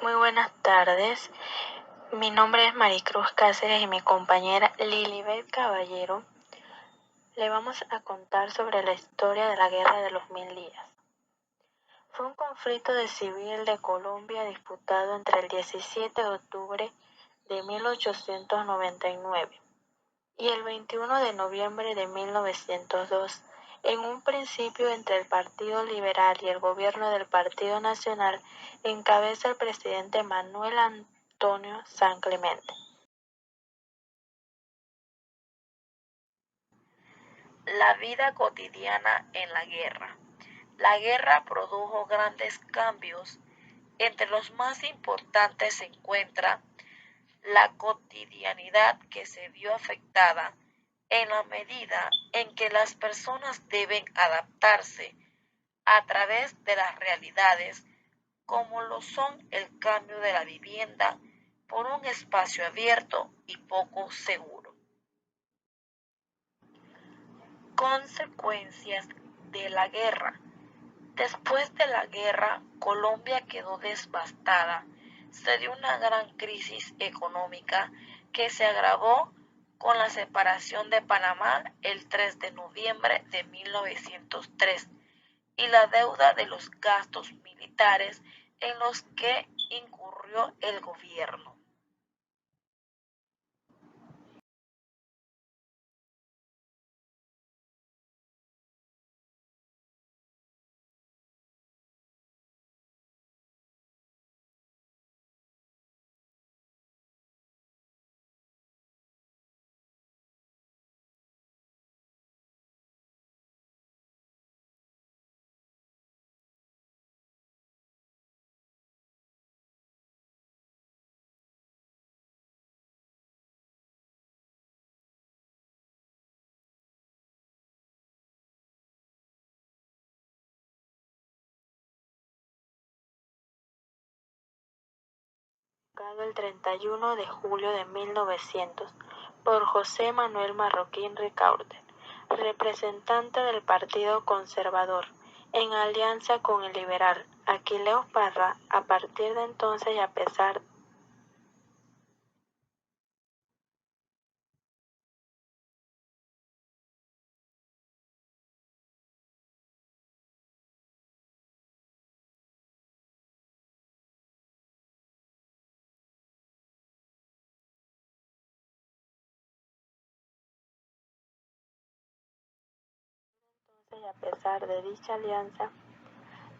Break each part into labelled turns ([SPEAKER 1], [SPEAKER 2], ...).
[SPEAKER 1] Muy buenas tardes. Mi nombre es Maricruz Cáceres y mi compañera Lilibet Caballero le vamos a contar sobre la historia de la Guerra de los 1000 días. Fue un conflicto civil de Colombia disputado entre el 17 de octubre de 1899 y el 21 de noviembre de 1902, en un principio entre el Partido Liberal y el gobierno del Partido Nacional, en cabeza el presidente Manuel Antonio San Clemente.
[SPEAKER 2] La vida cotidiana en la guerra. La guerra produjo grandes cambios. Entre los más importantes se encuentra la cotidianidad, que se vio afectada en la medida en que las personas deben adaptarse a través de las realidades, como lo son el cambio de la vivienda por un espacio abierto y poco seguro. Consecuencias de la guerra. Después de la guerra, Colombia quedó devastada. Se dio una gran crisis económica que se agravó con la separación de Panamá el 3 de noviembre de 1903 y la deuda de los gastos militares en los que incurrió el gobierno.
[SPEAKER 1] El 31 de julio de 1900 por José Manuel Marroquín Ricaurte, representante del Partido Conservador, en alianza con el liberal Aquileo Parra. A partir de entonces y a pesar de dicha alianza,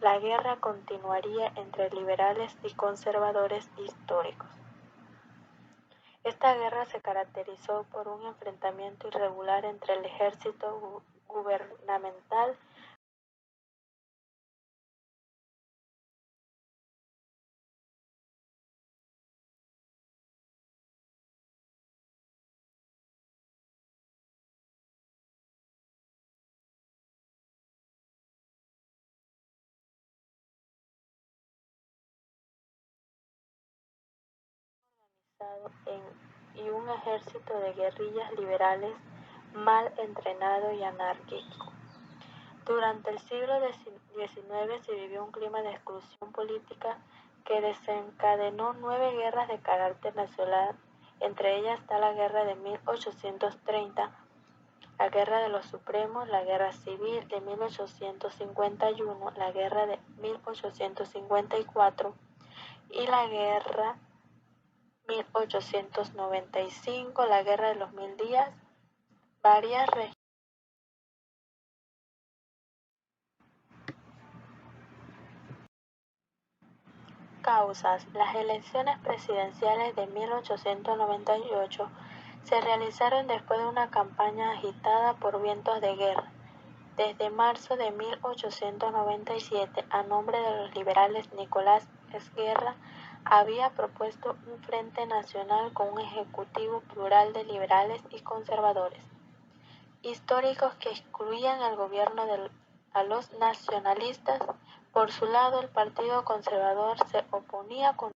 [SPEAKER 1] la guerra continuaría entre liberales y conservadores históricos. Esta guerra se caracterizó por un enfrentamiento irregular entre el ejército gubernamental y un ejército de guerrillas liberales mal entrenado y anárquico. Durante el siglo XIX se vivió un clima de exclusión política que desencadenó 9 guerras de carácter nacional. Entre ellas está la Guerra de 1830, la Guerra de los Supremos, la Guerra Civil de 1851, la Guerra de 1854 y la Guerra 1895, la Guerra de los 1000 días. Varias causas. Las elecciones presidenciales de 1898 se realizaron después de una campaña agitada por vientos de guerra. Desde marzo de 1897, a nombre de los liberales, Nicolás Esguerra había propuesto un frente nacional con un ejecutivo plural de liberales y conservadores históricos que excluían al gobierno a los nacionalistas. Por su lado, el Partido Conservador se oponía con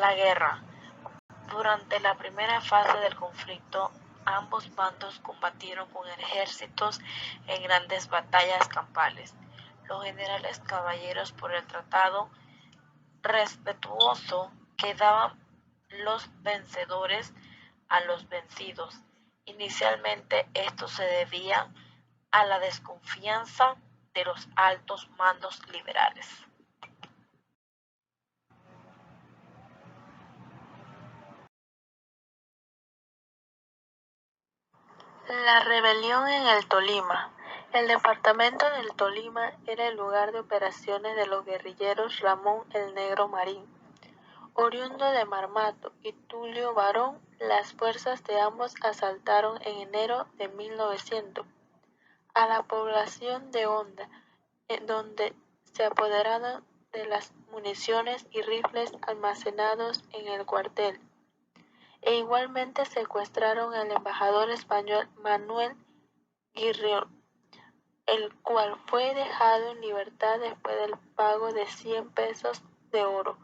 [SPEAKER 1] La guerra. Durante la primera fase del conflicto, ambos bandos combatieron con ejércitos en grandes batallas campales. Los generales caballeros por el tratado respetuoso que daban los vencedores a los vencidos. Inicialmente esto se debía a la desconfianza de los altos mandos liberales. La rebelión en el Tolima. El departamento del Tolima era el lugar de operaciones de los guerrilleros Ramón el Negro Marín, oriundo de Marmato, y Tulio Barón. Las fuerzas de ambos asaltaron en enero de 1900 a la población de Honda, en donde se apoderaron de las municiones y rifles almacenados en el cuartel, e igualmente secuestraron al embajador español Manuel Guirrión, el cual fue dejado en libertad después del pago de 100 pesos de oro.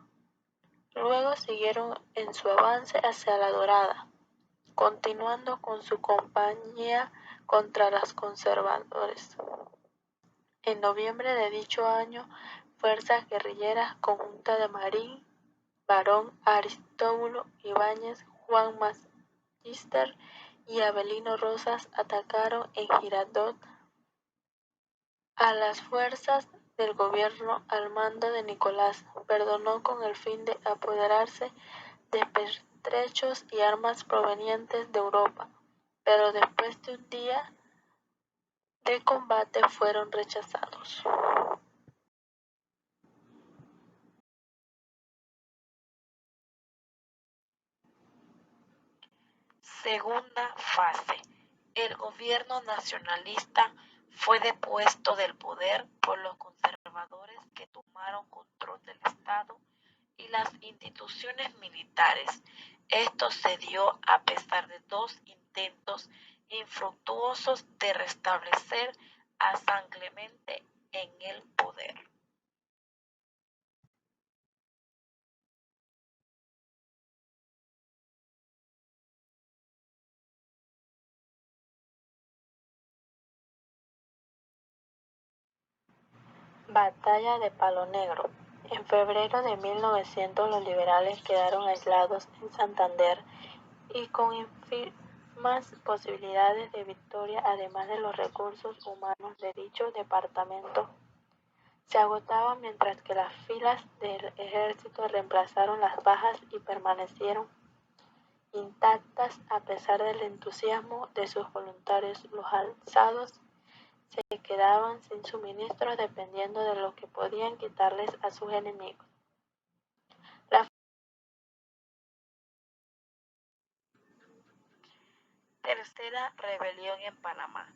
[SPEAKER 1] Luego siguieron en su avance hacia La Dorada, continuando con su campaña contra los conservadores. En noviembre de dicho año, fuerzas guerrilleras conjuntas de Marín, Barón, Aristóbulo Ibáñez, Juan Magister y Avelino Rosas atacaron en Girardot a las fuerzas del gobierno al mando de Nicolás. Perdonó con el fin de apoderarse de pertrechos y armas provenientes de Europa, pero después de un día de combate fueron rechazados. Segunda fase. El gobierno nacionalista fue depuesto del poder por los conservadores que tomaron control del Estado y las instituciones militares. Esto se dio a pesar de dos intentos infructuosos de restablecer a San Clemente en el poder. Batalla de Palo Negro. En febrero de 1900 los liberales quedaron aislados en Santander y con ínfimas posibilidades de victoria, además de los recursos humanos de dicho departamento se agotaban, mientras que las filas del ejército reemplazaron las bajas y permanecieron intactas a pesar del entusiasmo de sus voluntarios. Los alzados se quedaban sin suministros dependiendo de lo que podían quitarles a sus enemigos. La tercera rebelión en Panamá.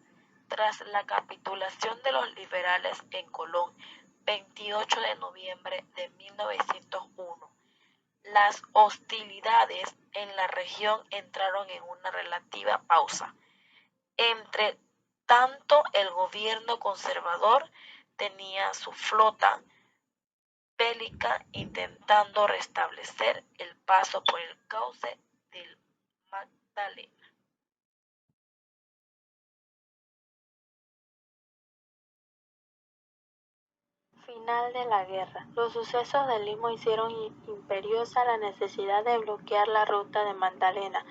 [SPEAKER 1] Tras la capitulación de los liberales en Colón, 28 de noviembre de 1901, las hostilidades en la región entraron en una relativa pausa. Entre tanto, el gobierno conservador tenía su flota bélica intentando restablecer el paso por el cauce del Magdalena. Final de la guerra. Los sucesos del Istmo hicieron imperiosa la necesidad de bloquear la ruta de Magdalena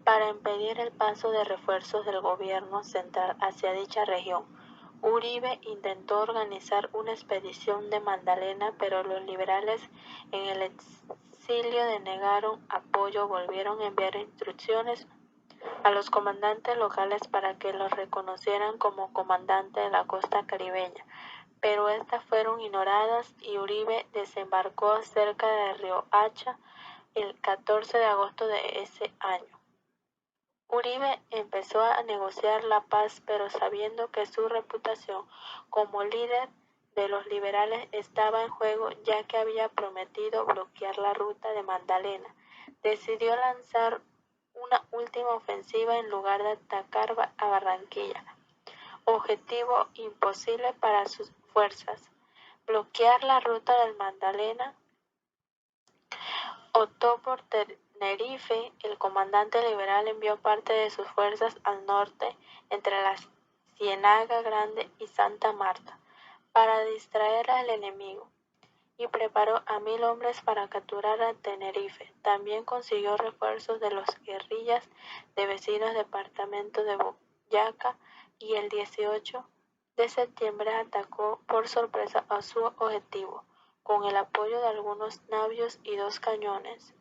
[SPEAKER 1] para impedir el paso de refuerzos del gobierno central hacia dicha región. Uribe intentó organizar una expedición de Magdalena, pero los liberales en el exilio denegaron apoyo. Volvieron a enviar instrucciones a los comandantes locales para que los reconocieran como comandantes de la costa caribeña, pero estas fueron ignoradas y Uribe desembarcó cerca de Riohacha el 14 de agosto de ese año. Uribe empezó a negociar la paz, pero sabiendo que su reputación como líder de los liberales estaba en juego, ya que había prometido bloquear la ruta de Magdalena, decidió lanzar una última ofensiva en lugar de atacar a Barranquilla, objetivo imposible para sus fuerzas. Bloquear la ruta del Magdalena optó por Tenerife. El comandante liberal envió parte de sus fuerzas al norte, entre la Ciénaga Grande y Santa Marta, para distraer al enemigo, y preparó a 1000 hombres para capturar a Tenerife. También consiguió refuerzos de los guerrillas de vecinos departamentos de Boyacá y el 18 de septiembre atacó por sorpresa a su objetivo. Con el apoyo de algunos navios y 2 cañones,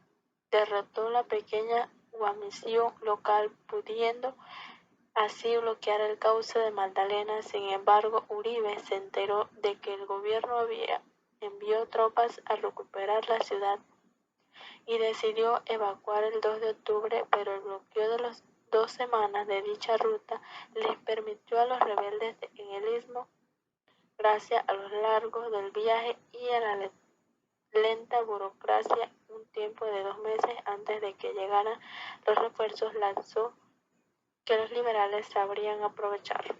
[SPEAKER 1] derrotó la pequeña guarnición local, pudiendo así bloquear el cauce de Magdalena. Sin embargo, Uribe se enteró de que el gobierno envió tropas a recuperar la ciudad y decidió evacuar el 2 de octubre, pero el bloqueo de las 2 semanas de dicha ruta les permitió a los rebeldes en el istmo, gracias a los largos del viaje y a la lenta burocracia, un tiempo de 2 meses antes de que llegaran los refuerzos, lanzó que los liberales sabrían aprovechar.